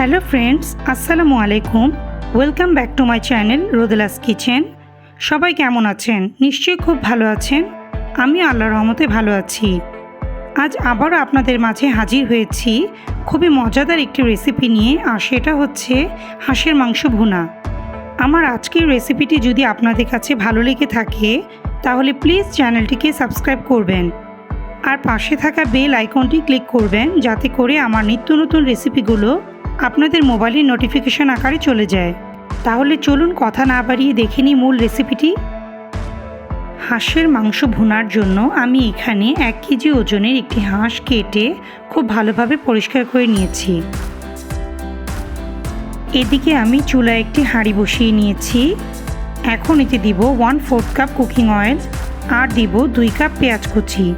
Hello friends, আসসালামু আলাইকুম। Welcome back to my channel Rodela's kitchen. সবাই কেমন আছেন? নিশ্চয়ই খুব ভালো আছেন। আমি আল্লাহর রহমতে ভালো আছি। আজ আবারও আপনাদের মাঝে হাজির হয়েছি খুবই মজাদার একটি রেসিপি নিয়ে, আর সেটা হচ্ছে হাঁসের মাংস ভুনা। আমার আজকের রেসিপিটি যদি আপনাদের কাছে ভালো লেগে থাকে তাহলে প্লিজ চ্যানেলটিকে সাবস্ক্রাইব করবেন আর পাশে থাকা বেল আইকনটি ক্লিক করবেন, যাতে করে আমার নিত্য নতুন রেসিপিগুলো আপনাদের মোবাইলের নোটিফিকেশন আকারে চলে যায়। তাহলে চলুন কথা না বাড়িয়ে দেখে নিই মূল রেসিপিটি। হাঁসের মাংস ভুনার জন্য আমি এখানে 1 কেজি ওজনের একটি হাঁস কেটে খুব ভালোভাবে পরিষ্কার করে নিয়েছি। এদিকে আমি চুলায় একটি হাঁড়ি বসিয়ে নিয়েছি। এখন এতে দিব 1/4 কাপ কুকিং অয়েল আর দিব 2 কাপ পেঁয়াজ কুচি।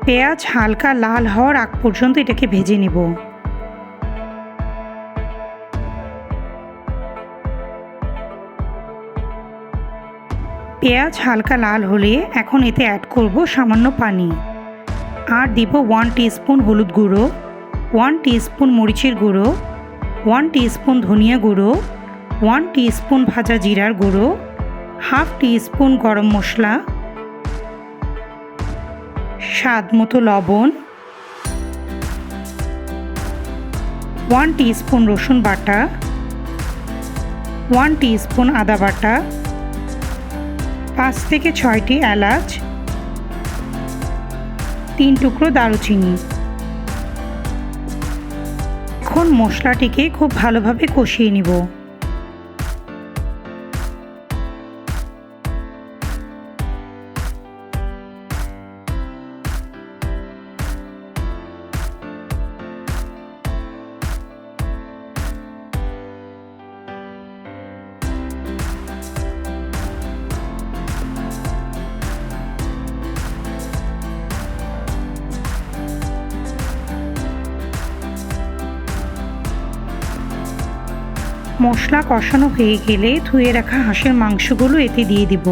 পেঁয়াজ হালকা লাল হওয়ার আগ পর্যন্ত এটাকে ভেজে নেব। পেঁয়াজ হালকা লাল হলে এখন এতে অ্যাড করব সামান্য পানি আর দিব 1 টিস্পুন হলুদ গুঁড়ো, 1 টিস্পুন মরিচের গুঁড়ো, 1 টিস্পুন ধনিয়া গুঁড়ো, 1 টিস্পুন ভাজা জিরার গুঁড়ো, হাফ টিস্পুন গরম মশলা, স্বাদ মতো লবণ, 1 টিস্পুন রসুন বাটা, 1 টিস্পুন আদা বাটা, 5 থেকে 6টি এলাচ, 3 টুকরো দারুচিনি। এখন মশলাটিকে খুব ভালোভাবে কষিয়ে নিব। মশলা কষানো হয়ে গেলে ধুয়ে রাখা হাঁসের মাংসগুলো এতে দিয়ে দিব।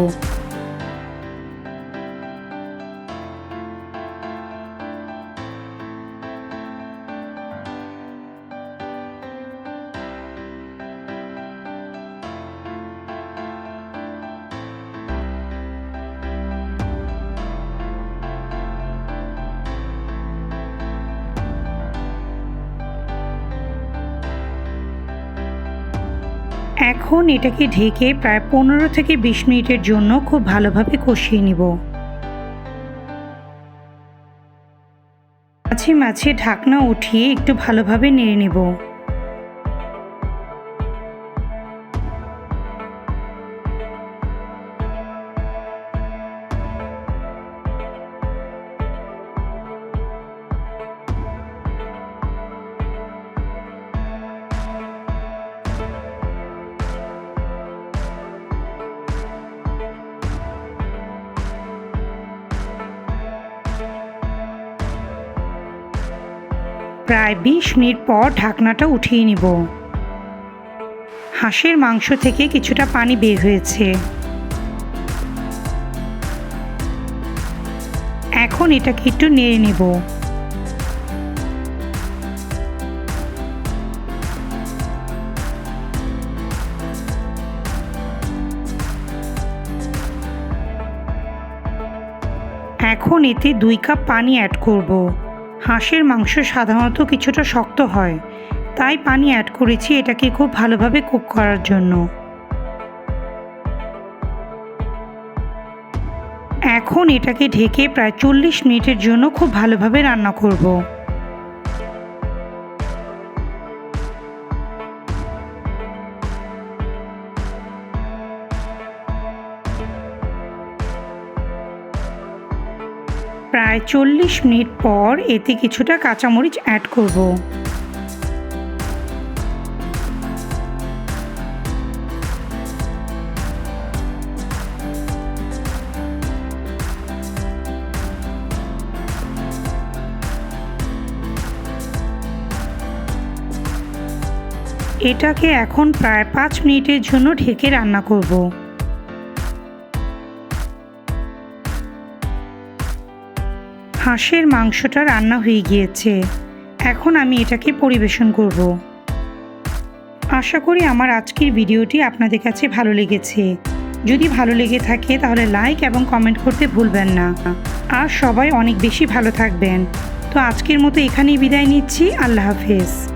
এখন এটাকে ঢেকে প্রায় 15 থেকে 20 মিনিটের জন্য খুব ভালোভাবে কষিয়ে নিব। মাঝে মাঝে ঢাকনা উঠিয়ে একটু ভালোভাবে নেড়ে নেব। প্রায় 20 মিনিট পর ঢাকনাটা উঠিয়ে নিব। হাঁসের মাংস থেকে কিছুটা পানি বের হয়েছে। এখন এটাকে একটু নেড়ে নেব। এখন এতে 2 কাপ পানি অ্যাড করব। হাঁসের মাংস সাধারণত কিছুটা শক্ত হয়, তাই পানি অ্যাড করেছি এটাকে খুব ভালোভাবে কুক করার জন্য। এখন এটাকে ঢেকে প্রায় 40 মিনিটের জন্য খুব ভালোভাবে রান্না করব। প্রায় 40 মিনিট পর এতে কিছুটা কাঁচামরিচ অ্যাড করব। এটাকে এখন প্রায় 5 মিনিটের জন্য ঢেকে রান্না করব। হাঁসের মাংসটা রান্না হয়ে গিয়েছে। এখন আমি এটাকে পরিবেশন করব। আশা করি আমার আজকের ভিডিওটি আপনাদের কাছে ভালো লেগেছে। যদি ভালো লেগে থাকে তাহলে লাইক এবং কমেন্ট করতে ভুলবেন না। আর সবাই অনেক বেশি ভালো থাকবেন। তো আজকের মতো এখানেই বিদায় নিচ্ছি। আল্লাহ হাফেজ।